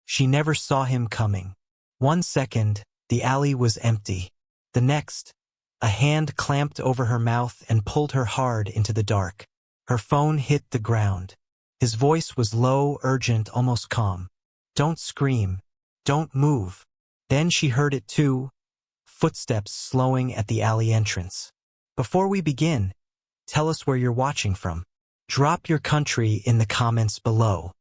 She never saw him coming. 1 second, the alley was empty. The next, a hand clamped over her mouth and pulled her hard into the dark. Her phone hit the ground. His voice was low, urgent, almost calm. "Don't scream. Don't move." Then she heard it too, footsteps slowing at the alley entrance. "Before we begin, tell us where you're watching from. Drop your country in the comments below."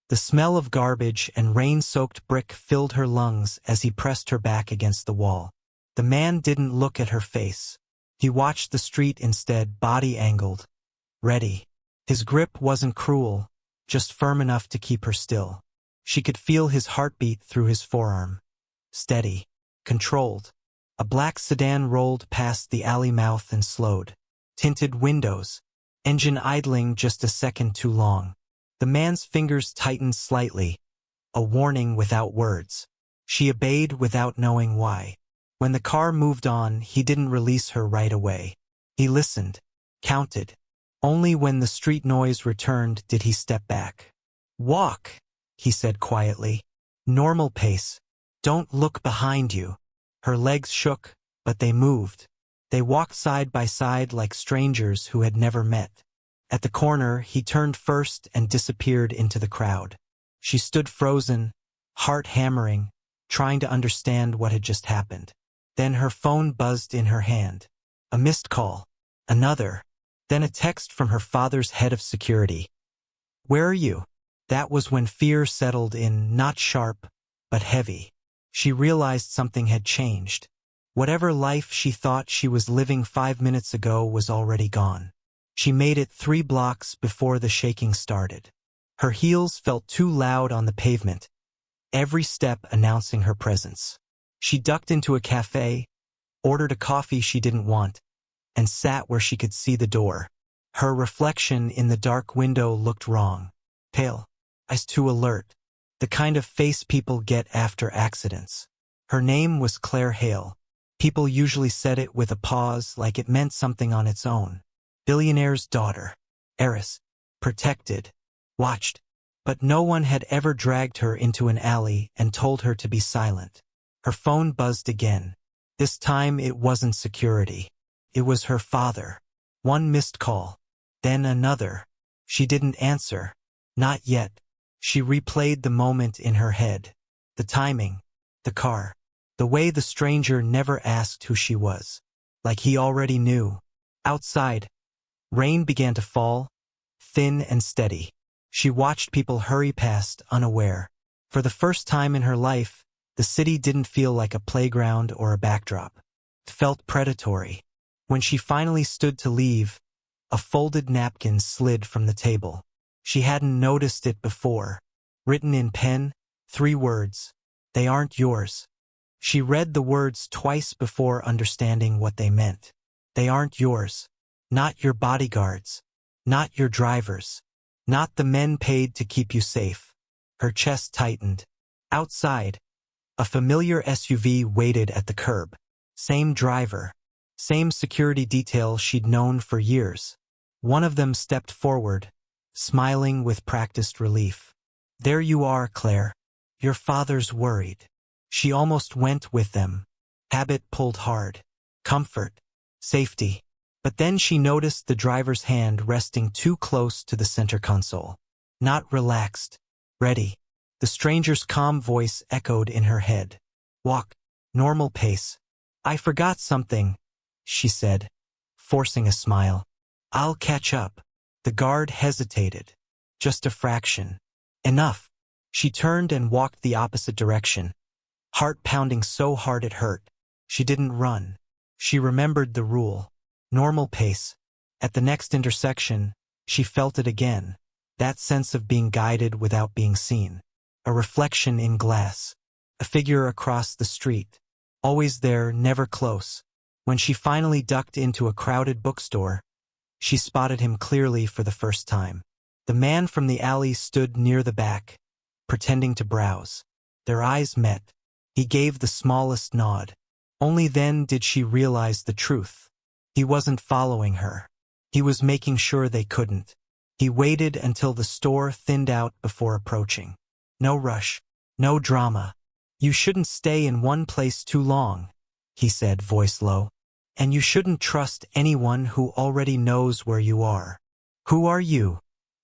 The smell of garbage and rain-soaked brick filled her lungs as he pressed her back against the wall. The man didn't look at her face. He watched the street instead, body angled, ready. His grip wasn't cruel, just firm enough to keep her still. She could feel his heartbeat through his forearm. Steady, controlled. A black sedan rolled past the alley mouth and slowed. Tinted windows, engine idling just a second too long. The man's fingers tightened slightly, a warning without words. She obeyed without knowing why. When the car moved on, he didn't release her right away. He listened, counted. Only when the street noise returned did he step back. "Walk," he said quietly. "Normal pace. Don't look behind you." Her legs shook, but they moved. They walked side by side like strangers who had never met. At the corner, he turned first and disappeared into the crowd. She stood frozen, heart hammering, trying to understand what had just happened. Then her phone buzzed in her hand. A missed call. Another. Then a text from her father's head of security. "Where are you?" That was when fear settled in, not sharp, but heavy. She realized something had changed. Whatever life she thought she was living 5 minutes ago was already gone. She made it 3 blocks before the shaking started. Her heels felt too loud on the pavement, every step announcing her presence. She ducked into a cafe, ordered a coffee she didn't want, and sat where she could see the door. Her reflection in the dark window looked wrong. Pale, eyes too alert, the kind of face people get after accidents. Her name was Claire Hale. People usually said it with a pause, like it meant something on its own. Billionaire's daughter. Heiress. Protected. Watched. But no one had ever dragged her into an alley and told her to be silent. Her phone buzzed again. This time it wasn't security. It was her father. 1 missed call. Then another. She didn't answer. Not yet. She replayed the moment in her head. The timing. The car. The way the stranger never asked who she was. Like he already knew. Outside, rain began to fall, thin and steady. She watched people hurry past, unaware. For the first time in her life, the city didn't feel like a playground or a backdrop. It felt predatory. When she finally stood to leave, a folded napkin slid from the table. She hadn't noticed it before. Written in pen, 3 words. "They aren't yours." She read the words twice before understanding what they meant. They aren't yours. Not your bodyguards. Not your drivers. Not the men paid to keep you safe. Her chest tightened. Outside, a familiar SUV waited at the curb. Same driver. Same security detail she'd known for years. One of them stepped forward, smiling with practiced relief. "There you are, Claire. Your father's worried." She almost went with them. Habit pulled hard. Comfort. Safety. But then she noticed the driver's hand resting too close to the center console. Not relaxed. Ready. The stranger's calm voice echoed in her head. "Walk. Normal pace." "I forgot something," she said, forcing a smile. "I'll catch up." The guard hesitated. Just a fraction. Enough. She turned and walked the opposite direction, heart pounding so hard it hurt. She didn't run. She remembered the rule. Normal pace. At the next intersection, she felt it again. That sense of being guided without being seen. A reflection in glass. A figure across the street. Always there, never close. When she finally ducked into a crowded bookstore, she spotted him clearly for the first time. The man from the alley stood near the back, pretending to browse. Their eyes met. He gave the smallest nod. Only then did she realize the truth. He wasn't following her. He was making sure they couldn't. He waited until the store thinned out before approaching. No rush. No drama. You shouldn't stay in one place too long, he said, voice low. And you shouldn't trust anyone who already knows where you are. Who are you?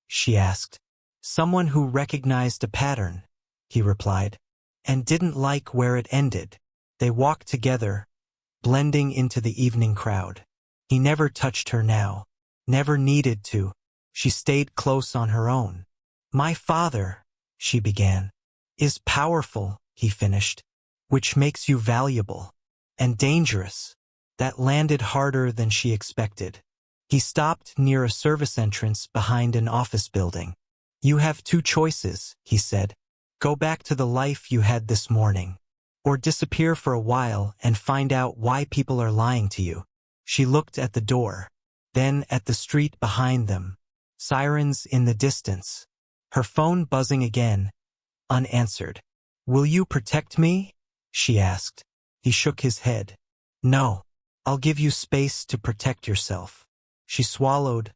She asked. Someone who recognized a pattern, he replied, and didn't like where it ended. They walked together, blending into the evening crowd. He never touched her now, never needed to. She stayed close on her own. My father, she began, is powerful, he finished, which makes you valuable and dangerous. That landed harder than she expected. He stopped near a service entrance behind an office building. You have two choices, he said. Go back to the life you had this morning, or disappear for a while and find out why people are lying to you. She looked at the door, then at the street behind them. Sirens in the distance. Her phone buzzing again, unanswered. Will you protect me? She asked. He shook his head. No. I'll give you space to protect yourself. She swallowed,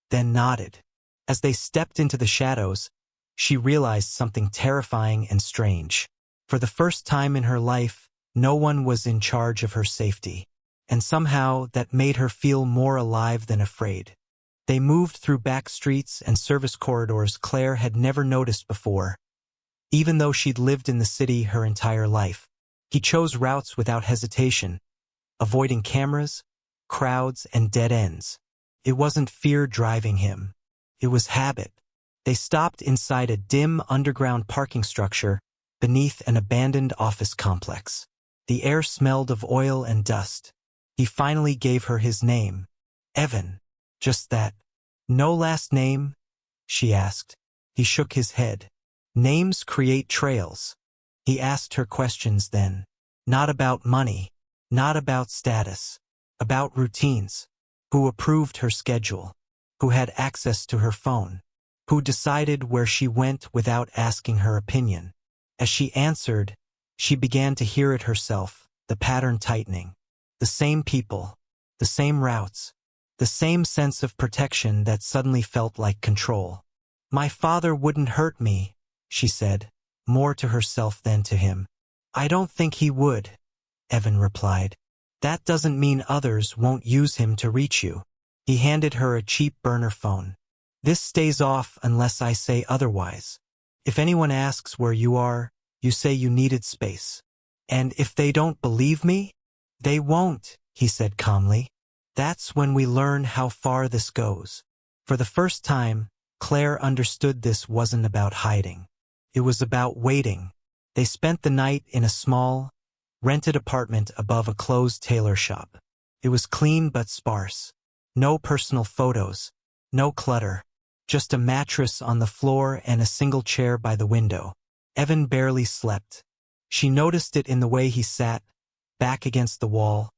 then nodded. As they stepped into the shadows, she realized something terrifying and strange. For the first time in her life, no one was in charge of her safety, and somehow that made her feel more alive than afraid. They moved through back streets and service corridors Claire had never noticed before. Even though she'd lived in the city her entire life, he chose routes without hesitation, avoiding cameras, crowds, and dead ends. It wasn't fear driving him. It was habit. They stopped inside a dim underground parking structure beneath an abandoned office complex. The air smelled of oil and dust. He finally gave her his name. Evan. Just that. No last name? She asked. He shook his head. Names create trails. He asked her questions then. Not about money. Not about status, about routines. Who approved her schedule? Who had access to her phone? Who decided where she went without asking her opinion? As she answered, she began to hear it herself, the pattern tightening. The same people, the same routes, the same sense of protection that suddenly felt like control. My father wouldn't hurt me, she said, more to herself than to him. I don't think he would, Evan replied. That doesn't mean others won't use him to reach you. He handed her a cheap burner phone. This stays off unless I say otherwise. If anyone asks where you are, you say you needed space. And if they don't believe me, they won't, he said calmly. That's when we learn how far this goes. For the first time, Claire understood this wasn't about hiding. It was about waiting. They spent the night in a small, rented apartment above a closed tailor shop. It was clean but sparse. No personal photos, no clutter, just a mattress on the floor and a single chair by the window. Evan barely slept. She noticed it in the way he sat, back against the wall,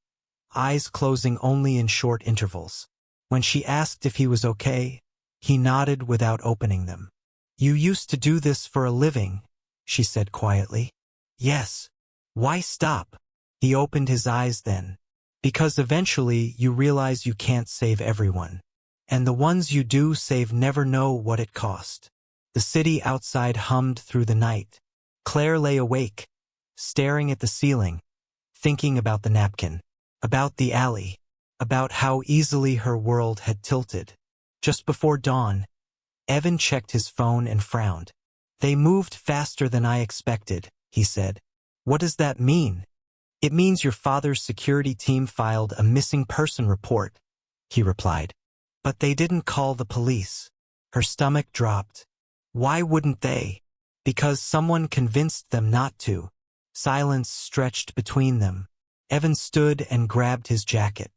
eyes closing only in short intervals. When she asked if he was okay, he nodded without opening them. You used to do this for a living, she said quietly. Yes. Why stop? He opened his eyes then. Because eventually you realize you can't save everyone. And the ones you do save never know what it cost. The city outside hummed through the night. Claire lay awake, staring at the ceiling, thinking about the napkin, about the alley, about how easily her world had tilted. Just before dawn, Evan checked his phone and frowned. They moved faster than I expected, he said. What does that mean? It means your father's security team filed a missing person report, he replied. But they didn't call the police. Her stomach dropped. Why wouldn't they? Because someone convinced them not to. Silence stretched between them. Evan stood and grabbed his jacket.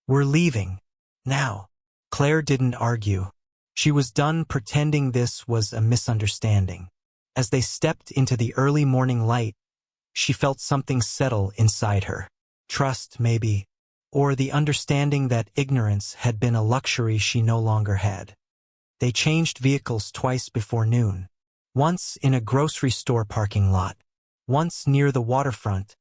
We're leaving. Now. Claire didn't argue. She was done pretending this was a misunderstanding. As they stepped into the early morning light, she felt something settle inside her. Trust, maybe, or the understanding that ignorance had been a luxury she no longer had. They changed vehicles twice before noon. Once in a grocery store parking lot, once near the waterfront,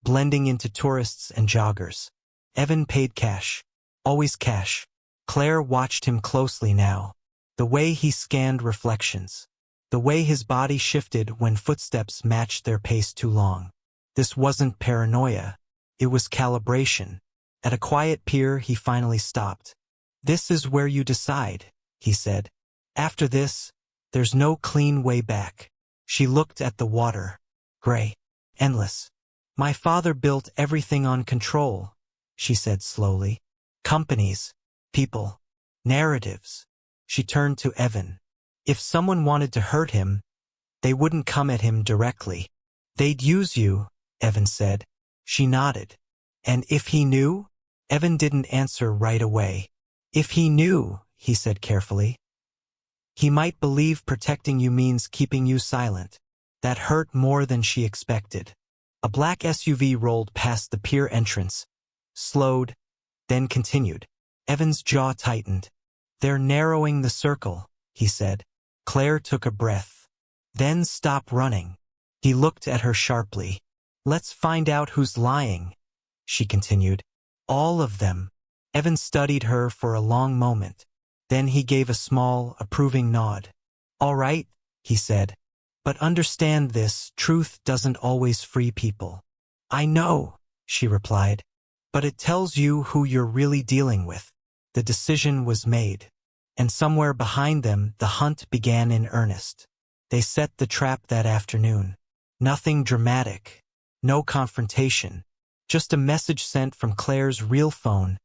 blending into tourists and joggers. Evan paid cash. Always cash. Claire watched him closely now. The way he scanned reflections. the way his body shifted when footsteps matched their pace too long. This wasn't paranoia. It was calibration. At a quiet pier, he finally stopped. "This is where you decide," he said. "After this, there's no clean way back." She looked at the water. Gray. Endless. "My father built everything on control," she said slowly. "Companies, people, narratives." She turned to Evan. "If someone wanted to hurt him, they wouldn't come at him directly. They'd use you," Evan said. She nodded. "And if he knew?" Evan didn't answer right away. "If he knew," he said carefully, "he might believe protecting you means keeping you silent." That hurt more than she expected. A black SUV rolled past the pier entrance, slowed, then continued. Evan's jaw tightened. "They're narrowing the circle," he said. Claire took a breath. "Then stop running." He looked at her sharply. "Let's find out who's lying," she continued. "All of them." Evan studied her for a long moment. Then he gave a small, approving nod. "All right," he said. "But understand this, truth doesn't always free people." "I know," she replied. "But it tells you who you're really dealing with." The decision was made. And somewhere behind them, the hunt began in earnest. They set the trap that afternoon. Nothing dramatic. No confrontation. Just a message sent from Claire's real phone,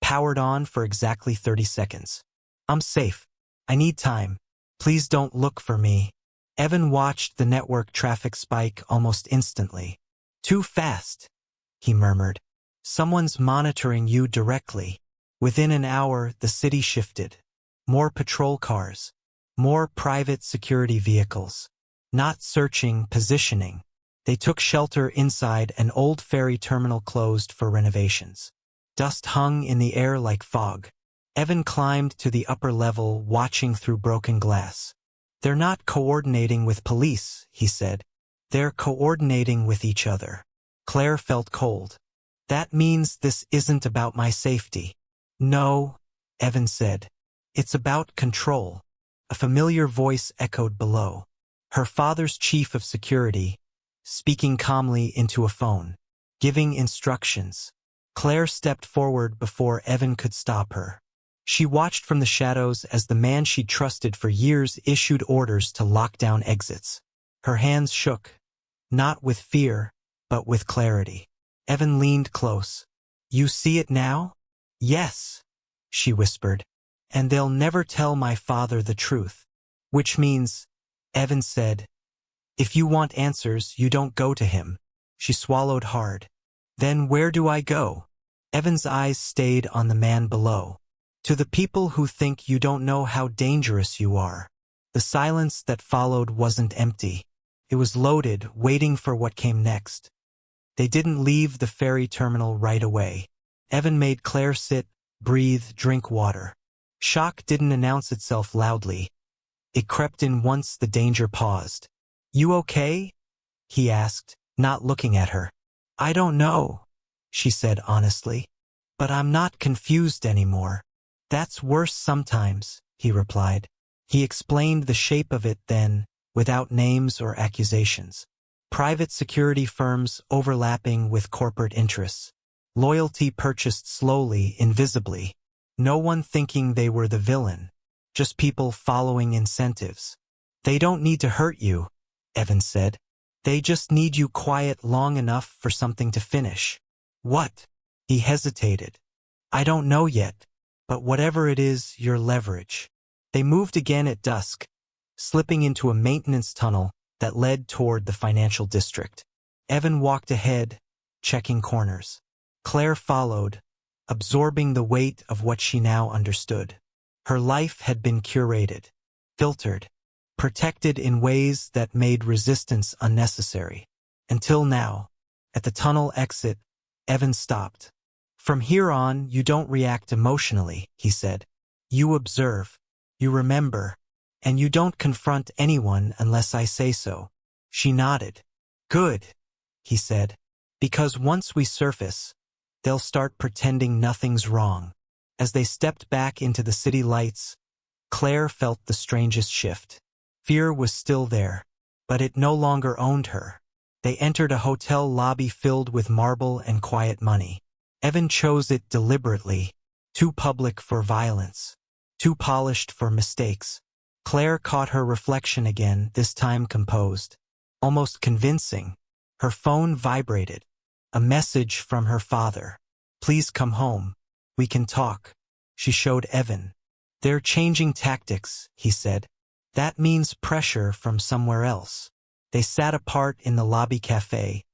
powered on for exactly 30 seconds. "I'm safe. I need time. Please don't look for me." Evan watched the network traffic spike almost instantly. "Too fast," he murmured. "Someone's monitoring you directly." Within an hour, the city shifted. More patrol cars. More private security vehicles. Not searching, positioning. They took shelter inside an old ferry terminal closed for renovations. Dust hung in the air like fog. Evan climbed to the upper level, watching through broken glass. "They're not coordinating with police," he said. "They're coordinating with each other." Claire felt cold. "That means this isn't about my safety." "No," Evan said. "It's about control." A familiar voice echoed below. Her father's chief of security, speaking calmly into a phone, giving instructions. Claire stepped forward before Evan could stop her. She watched from the shadows as the man she'd trusted for years issued orders to lock down exits. Her hands shook, not with fear, but with clarity. Evan leaned close. "You see it now?" "Yes," she whispered. "And they'll never tell my father the truth." "Which means," Evan said, "if you want answers, you don't go to him." She swallowed hard. "Then where do I go?" Evan's eyes stayed on the man below. "To the people who think you don't know how dangerous you are." The silence that followed wasn't empty. It was loaded, waiting for what came next. They didn't leave the ferry terminal right away. Evan made Claire sit, breathe, drink water. Shock didn't announce itself loudly. It crept in once the danger paused. "You okay?" he asked, not looking at her. "I don't know," she said honestly. "But I'm not confused anymore." "That's worse sometimes," he replied. He explained the shape of it then, without names or accusations. Private security firms overlapping with corporate interests. Loyalty purchased slowly, invisibly. No one thinking they were the villain. Just people following incentives. "They don't need to hurt you," Evan said. "They just need you quiet long enough for something to finish." "What?" He hesitated. "I don't know yet. But whatever it is, your leverage." They moved again at dusk, slipping into a maintenance tunnel that led toward the financial district. Evan walked ahead, checking corners. Claire followed, absorbing the weight of what she now understood. Her life had been curated, filtered, protected in ways that made resistance unnecessary. Until now, at the tunnel exit, Evan stopped. "From here on, you don't react emotionally," he said. "You observe, you remember, and you don't confront anyone unless I say so." She nodded. "Good," he said, "because once we surface, they'll start pretending nothing's wrong." As they stepped back into the city lights, Claire felt the strangest shift. Fear was still there, but it no longer owned her. They entered a hotel lobby filled with marble and quiet money. Evan chose it deliberately, too public for violence, too polished for mistakes. Claire caught her reflection again, this time composed, almost convincing. Her phone vibrated. A message from her father. "Please come home. We can talk." She showed Evan. "They're changing tactics," he said. "That means pressure from somewhere else." They sat apart in the lobby cafe,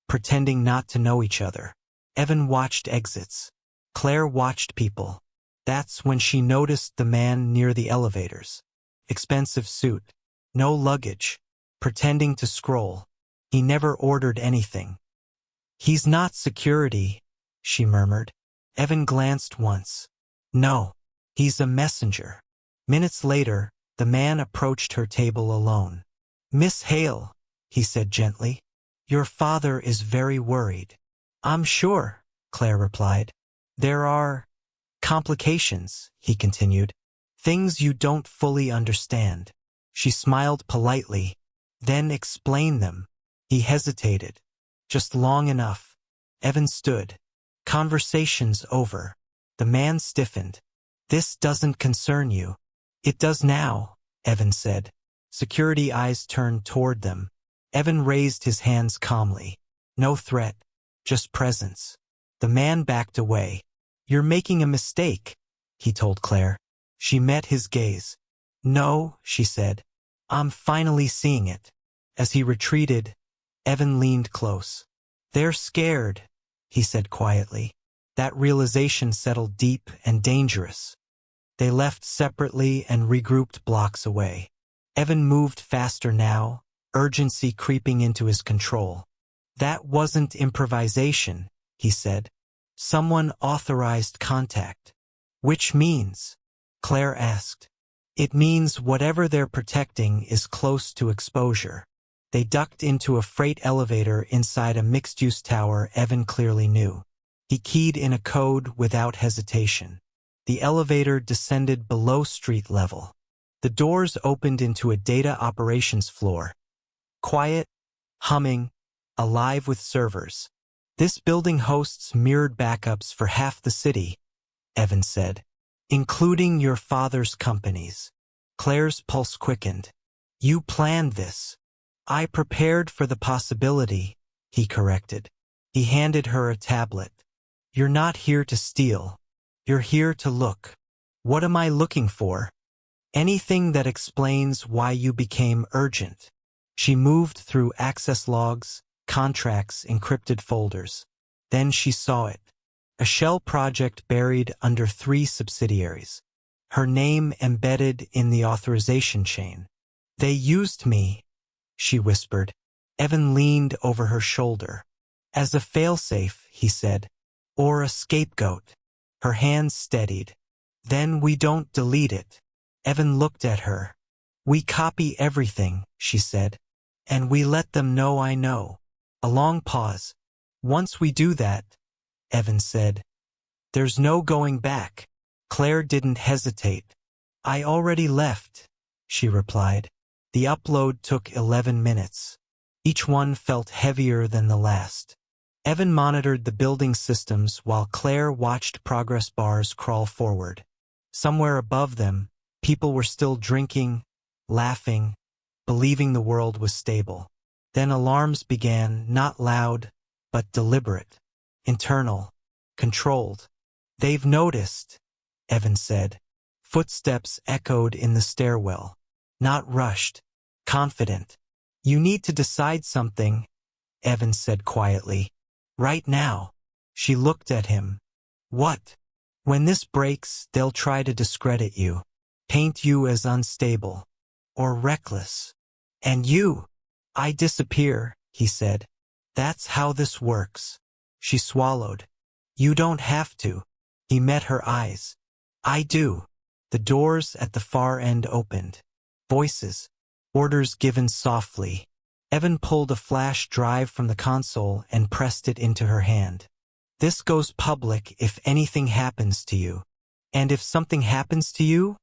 pretending not to know each other. Evan watched exits. Claire watched people. That's when she noticed the man near the elevators. Expensive suit. No luggage. Pretending to scroll. He never ordered anything. "He's not security," she murmured. Evan glanced once. "No, he's a messenger." Minutes later, the man approached her table alone. "Miss Hale," he said gently, "your father is very worried." "I'm sure," Claire replied. "There are complications," he continued. "Things you don't fully understand." She smiled politely. "Then explain them." He hesitated. Just long enough. Evan stood. "Conversation's over." The man stiffened. "This doesn't concern you." "It does now," Evan said. Security eyes turned toward them. Evan raised his hands calmly. No threat, just presence. The man backed away. "You're making a mistake," he told Claire. She met his gaze. "No," she said. "I'm finally seeing it." As he retreated, Evan leaned close. "They're scared," he said quietly. That realization settled deep and dangerous. They left separately and regrouped blocks away. Evan moved faster now, urgency creeping into his control. "That wasn't improvisation," he said. "Someone authorized contact." "Which means?" Claire asked. "It means whatever they're protecting is close to exposure." They ducked into a freight elevator inside a mixed-use tower Evan clearly knew. He keyed in a code without hesitation. The elevator descended below street level. The doors opened into a data operations floor. Quiet, humming, alive with servers. "This building hosts mirrored backups for half the city," Evan said, "including your father's companies." Claire's pulse quickened. "You planned this." "I prepared for the possibility," he corrected. He handed her a tablet. "You're not here to steal. You're here to look." "What am I looking for?" "Anything that explains why you became urgent." She moved through access logs, contracts, encrypted folders. Then she saw it. A shell project buried under 3 subsidiaries. Her name embedded in the authorization chain. "They used me," she whispered. Evan leaned over her shoulder. "As a failsafe," he said. "Or a scapegoat." Her hands steadied. "Then we don't delete it." Evan looked at her. "We copy everything," she said. "And we let them know I know." A long pause. "Once we do that," Evan said, "there's no going back." Claire didn't hesitate. "I already left," she replied. The upload took 11 minutes. Each one felt heavier than the last. Evan monitored the building systems while Claire watched progress bars crawl forward. Somewhere above them, people were still drinking, laughing, believing the world was stable. Then alarms began, not loud, but deliberate, internal, controlled. "They've noticed," Evan said. Footsteps echoed in the stairwell. Not rushed, confident. "You need to decide something," Evan said quietly. "Right now." She looked at him. "What?" "When this breaks, they'll try to discredit you, paint you as unstable, or reckless. And you." "I disappear," he said. "That's how this works." She swallowed. "You don't have to." He met her eyes. "I do." The doors at the far end opened. Voices. Orders given softly. Evan pulled a flash drive from the console and pressed it into her hand. "This goes public if anything happens to you." "And if something happens to you?"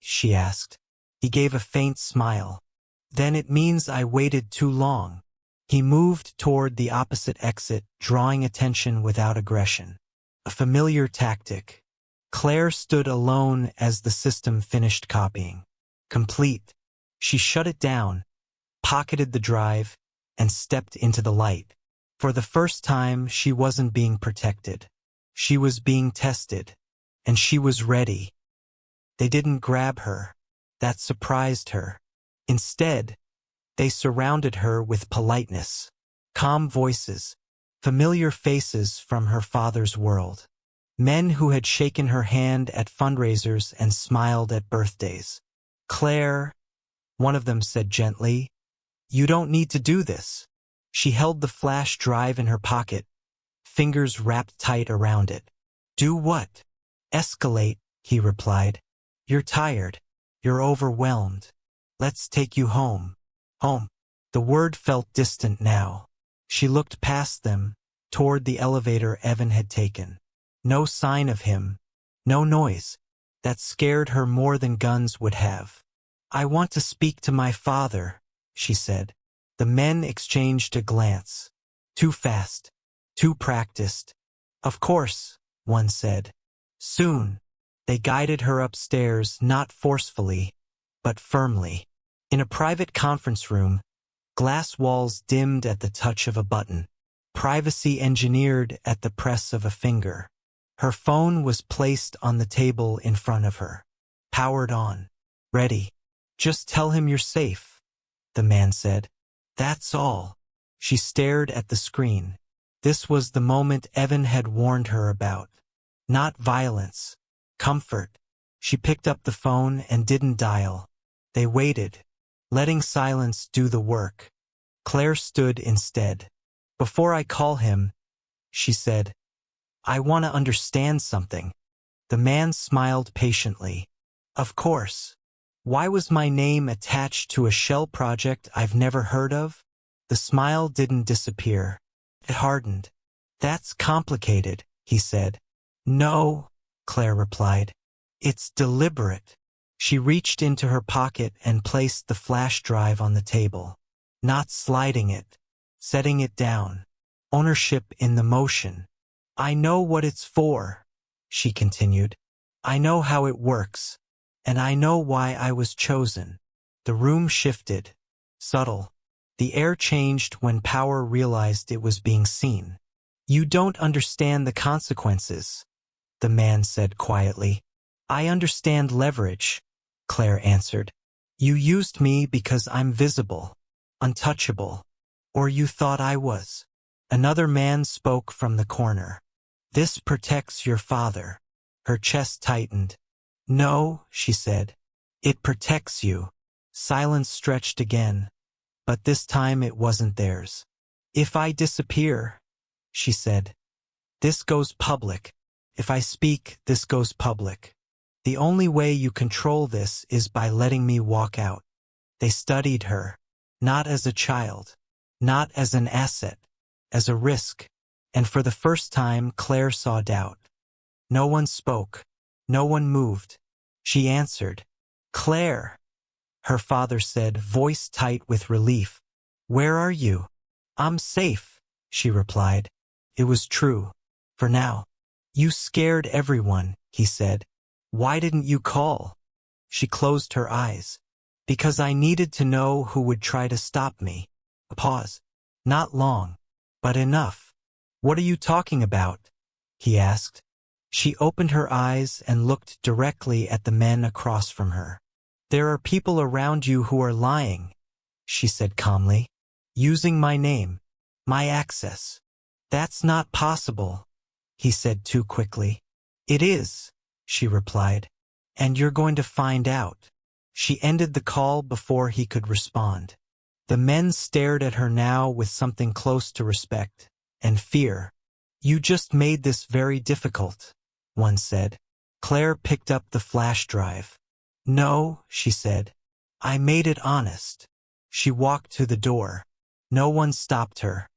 she asked. He gave a faint smile. Then it means I waited too long. He moved toward the opposite exit, drawing attention without aggression. A familiar tactic. Claire stood alone as the system finished copying. Complete. She shut it down, pocketed the drive, and stepped into the light. For the first time, she wasn't being protected. She was being tested. And she was ready. They didn't grab her. That surprised her. Instead, they surrounded her with politeness. Calm voices. Familiar faces from her father's world. Men who had shaken her hand at fundraisers and smiled at birthdays. Claire, one of them said gently, you don't need to do this. She held the flash drive in her pocket, fingers wrapped tight around it. Do what? Escalate, he replied. You're tired. You're overwhelmed. Let's take you home. Home. The word felt distant now. She looked past them, toward the elevator Evan had taken. No sign of him. No noise. That scared her more than guns would have. I want to speak to my father, she said. The men exchanged a glance. Too fast. Too practiced. Of course, one said. Soon. They guided her upstairs, not forcefully, but firmly. In a private conference room, glass walls dimmed at the touch of a button. Privacy engineered at the press of a finger. Her phone was placed on the table in front of her. Powered on. Ready. Just tell him you're safe, the man said. That's all. She stared at the screen. This was the moment Evan had warned her about. Not violence. Comfort. She picked up the phone and didn't dial. They waited, letting silence do the work. Claire stood instead. Before I call him, she said, I want to understand something. The man smiled patiently. Of course. Why was my name attached to a shell project I've never heard of? The smile didn't disappear. It hardened. That's complicated, he said. No, Claire replied. It's deliberate. She reached into her pocket and placed the flash drive on the table. Not sliding it. Setting it down. Ownership in the motion. I know what it's for, she continued. I know how it works. And I know why I was chosen. The room shifted. Subtle. The air changed when power realized it was being seen. You don't understand the consequences, the man said quietly. I understand leverage, Claire answered. You used me because I'm visible, untouchable. Or you thought I was. Another man spoke from the corner. This protects your father. Her chest tightened. No, she said. It protects you. Silence stretched again, but this time it wasn't theirs. If I disappear, she said, this goes public. If I speak, this goes public. The only way you control this is by letting me walk out. They studied her, not as a child, not as an asset, as a risk, and for the first time Claire saw doubt. No one spoke. No one moved. She answered, Claire, her father said, voice tight with relief. Where are you? I'm safe, she replied. It was true. For now. You scared everyone, he said. Why didn't you call? She closed her eyes. Because I needed to know who would try to stop me. A pause. Not long, but enough. What are you talking about? He asked. She opened her eyes and looked directly at the men across from her. There are people around you who are lying, she said calmly. Using my name, my access. That's not possible, he said too quickly. It is, she replied. And you're going to find out. She ended the call before he could respond. The men stared at her now with something close to respect and fear. You just made this very difficult, one said. Claire picked up the flash drive. No, she said. I made it honest. She walked to the door. No one stopped her.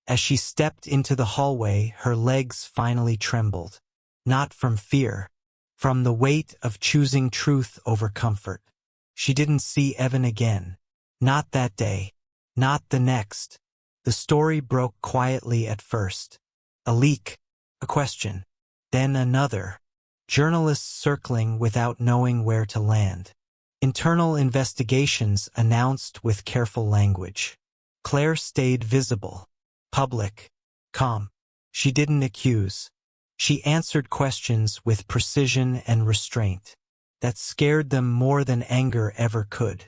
As she stepped into the hallway, her legs finally trembled. Not from fear. From the weight of choosing truth over comfort. She didn't see Evan again. Not that day. Not the next. The story broke quietly at first. A leak. A question. Then another. Journalists circling without knowing where to land. Internal investigations announced with careful language. Claire stayed visible. Public. Calm. She didn't accuse. She answered questions with precision and restraint. That scared them more than anger ever could.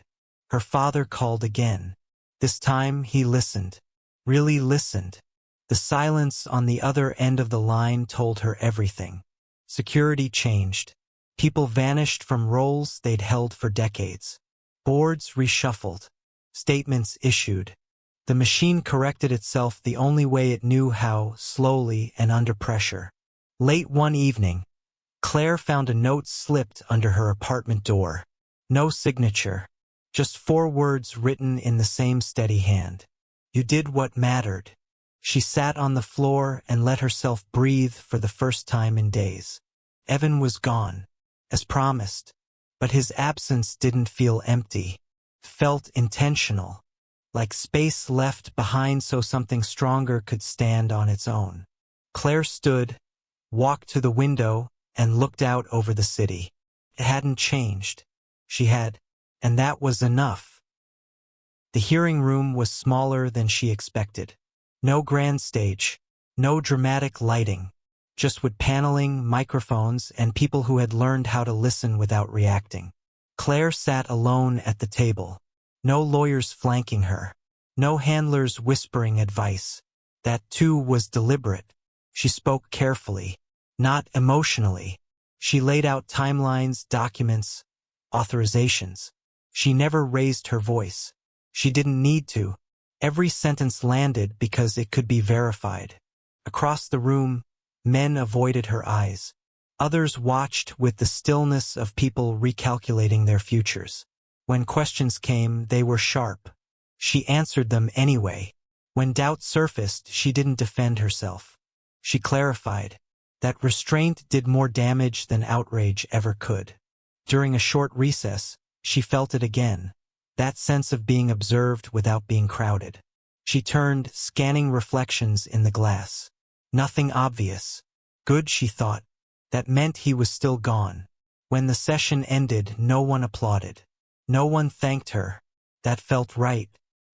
Her father called again. This time he listened. Really listened. The silence on the other end of the line told her everything. Security changed. People vanished from roles they'd held for decades. Boards reshuffled. Statements issued. The machine corrected itself the only way it knew how, slowly and under pressure. Late one evening, Claire found a note slipped under her apartment door. No signature. Just 4 words written in the same steady hand. You did what mattered. She sat on the floor and let herself breathe for the first time in days. Evan was gone, as promised, but his absence didn't feel empty. Felt intentional, like space left behind so something stronger could stand on its own. Claire stood, walked to the window, and looked out over the city. It hadn't changed. She had, and that was enough. The hearing room was smaller than she expected. No grand stage, no dramatic lighting, just wood paneling, microphones, and people who had learned how to listen without reacting. Claire sat alone at the table. No lawyers flanking her. No handlers whispering advice. That too was deliberate. She spoke carefully, not emotionally. She laid out timelines, documents, authorizations. She never raised her voice. She didn't need to. Every sentence landed because it could be verified. Across the room, men avoided her eyes. Others watched with the stillness of people recalculating their futures. When questions came, they were sharp. She answered them anyway. When doubt surfaced, she didn't defend herself. She clarified. That restraint did more damage than outrage ever could. During a short recess, she felt it again. That sense of being observed without being crowded. She turned, scanning reflections in the glass. Nothing obvious. Good, she thought. That meant he was still gone. When the session ended, no one applauded. No one thanked her. That felt right.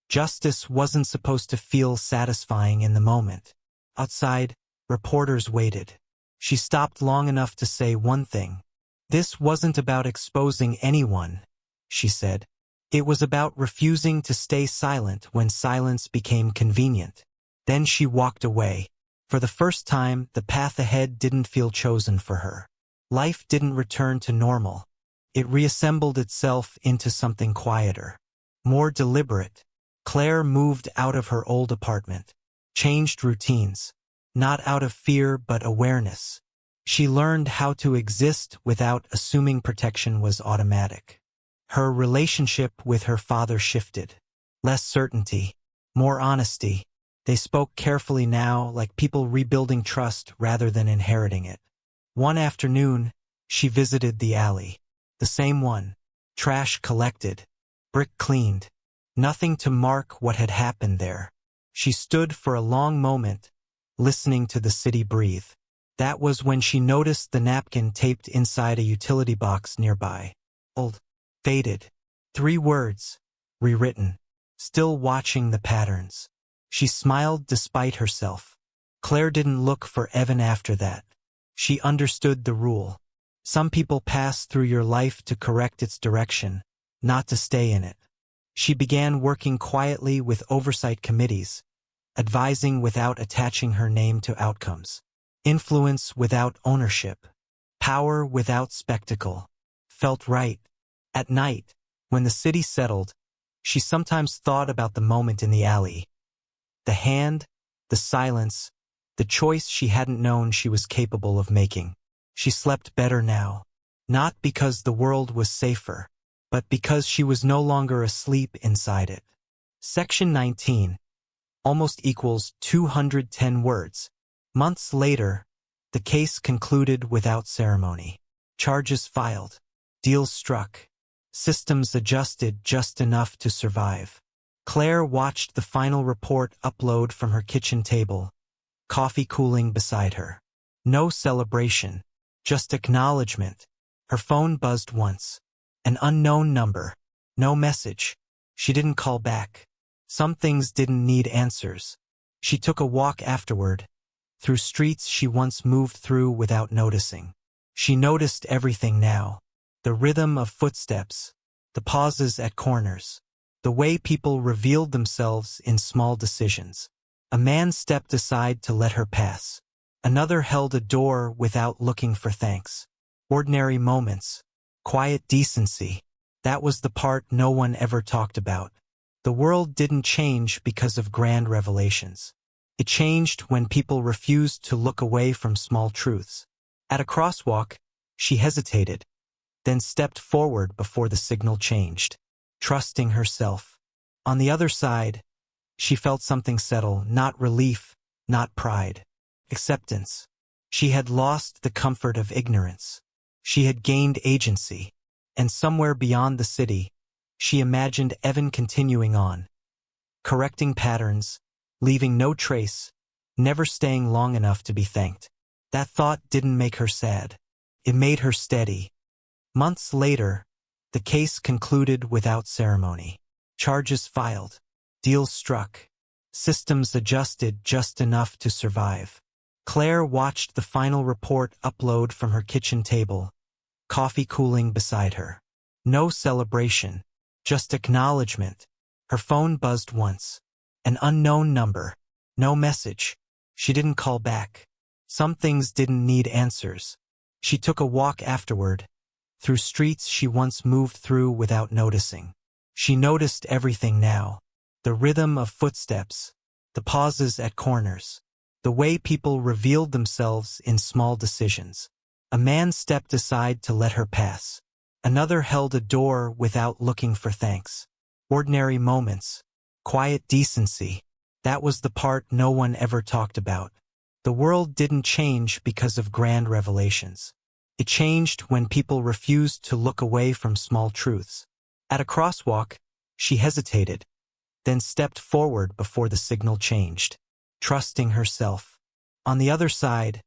Justice wasn't supposed to feel satisfying in the moment. Outside, reporters waited. She stopped long enough to say one thing. This wasn't about exposing anyone, she said. It was about refusing to stay silent when silence became convenient. Then she walked away. For the first time, the path ahead didn't feel chosen for her. Life didn't return to normal. It reassembled itself into something quieter, more deliberate. Claire moved out of her old apartment, changed routines, not out of fear but awareness. She learned how to exist without assuming protection was automatic. Her relationship with her father shifted. Less certainty, more honesty. They spoke carefully now, like people rebuilding trust rather than inheriting it. One afternoon, she visited the alley. The same one. Trash collected. Brick cleaned. Nothing to mark what had happened there. She stood for a long moment, listening to the city breathe. That was when she noticed the napkin taped inside a utility box nearby. Old. Faded. 3 words. Rewritten. Still watching the patterns. She smiled despite herself. Claire didn't look for Evan after that. She understood the rule. Some people pass through your life to correct its direction, not to stay in it. She began working quietly with oversight committees, advising without attaching her name to outcomes. Influence without ownership. Power without spectacle. Felt right. At night, when the city settled, she sometimes thought about the moment in the alley. The hand, the silence, the choice she hadn't known she was capable of making. She slept better now, not because the world was safer, but because she was no longer asleep inside it. Section 19 almost equals 210 words. Months later, the case concluded without ceremony. Charges filed. Deals struck. systems adjusted just enough to survive. Claire watched the final report upload from her kitchen table, coffee cooling beside her. No celebration, just acknowledgement. Her phone buzzed once. An unknown number. No message. She didn't call back. Some things didn't need answers. She took a walk afterward, through streets she once moved through without noticing. She noticed everything now. The rhythm of footsteps, the pauses at corners, the way people revealed themselves in small decisions. A man stepped aside to let her pass. Another held a door without looking for thanks. Ordinary moments. Quiet decency. That was the part no one ever talked about. The world didn't change because of grand revelations. It changed when people refused to look away from small truths. At a crosswalk, she hesitated, then stepped forward before the signal changed, trusting herself. On the other side, she felt something settle, not relief, not pride. Acceptance. She had lost the comfort of ignorance. She had gained agency. And somewhere beyond the city, she imagined Evan continuing on, correcting patterns, leaving no trace, never staying long enough to be thanked. That thought didn't make her sad. It made her steady. Months later, the case concluded without ceremony. Charges filed. Deals struck. Systems adjusted just enough to survive. Claire watched the final report upload from her kitchen table, coffee cooling beside her. No celebration, just acknowledgement. Her phone buzzed once. An unknown number. No message. She didn't call back. Some things didn't need answers. She took a walk afterward, through streets she once moved through without noticing. She noticed everything now. The rhythm of footsteps, the pauses at corners, the way people revealed themselves in small decisions. A man stepped aside to let her pass. Another held a door without looking for thanks. Ordinary moments. Quiet decency. That was the part no one ever talked about. The world didn't change because of grand revelations. It changed when people refused to look away from small truths. At a crosswalk, she hesitated, then stepped forward before the signal changed, trusting herself. On the other side,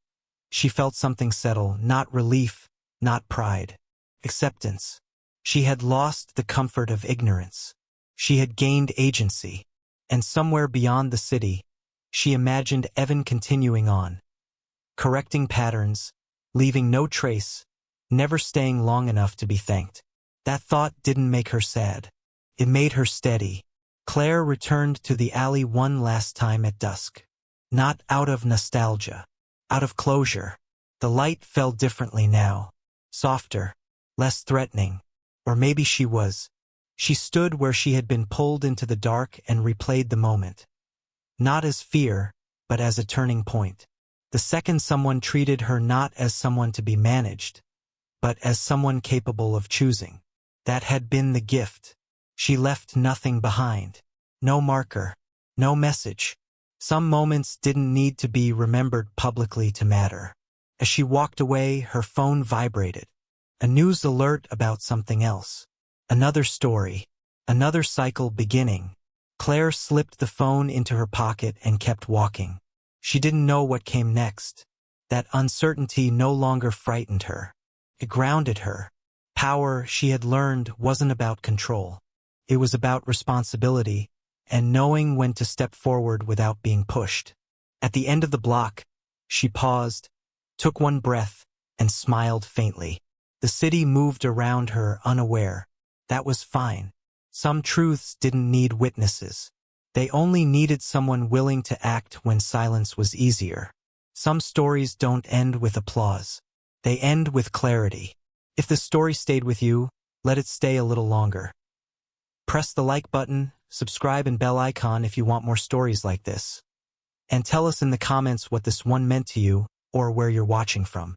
she felt something settle, not relief, not pride. Acceptance. She had lost the comfort of ignorance. She had gained agency. And somewhere beyond the city, she imagined Evan continuing on, correcting patterns, leaving no trace, never staying long enough to be thanked. That thought didn't make her sad. It made her steady. Claire returned to the alley one last time at dusk. Not out of nostalgia. Out of closure. The light fell differently now. Softer. Less threatening. Or maybe she was. She stood where she had been pulled into the dark and replayed the moment. Not as fear, but as a turning point. The second someone treated her not as someone to be managed, but as someone capable of choosing. That had been the gift. She left nothing behind. No marker. No message. Some moments didn't need to be remembered publicly to matter. As she walked away, her phone vibrated. A news alert about something else. Another story. Another cycle beginning. Claire slipped the phone into her pocket and kept walking. She didn't know what came next. That uncertainty no longer frightened her. It grounded her. Power, she had learned, wasn't about control. It was about responsibility and knowing when to step forward without being pushed. At the end of the block, she paused, took one breath, and smiled faintly. The city moved around her unaware. That was fine. Some truths didn't need witnesses. They only needed someone willing to act when silence was easier. Some stories don't end with applause. They end with clarity. If the story stayed with you, let it stay a little longer. Press the like button, subscribe and bell icon if you want more stories like this. And tell us in the comments what this one meant to you or where you're watching from.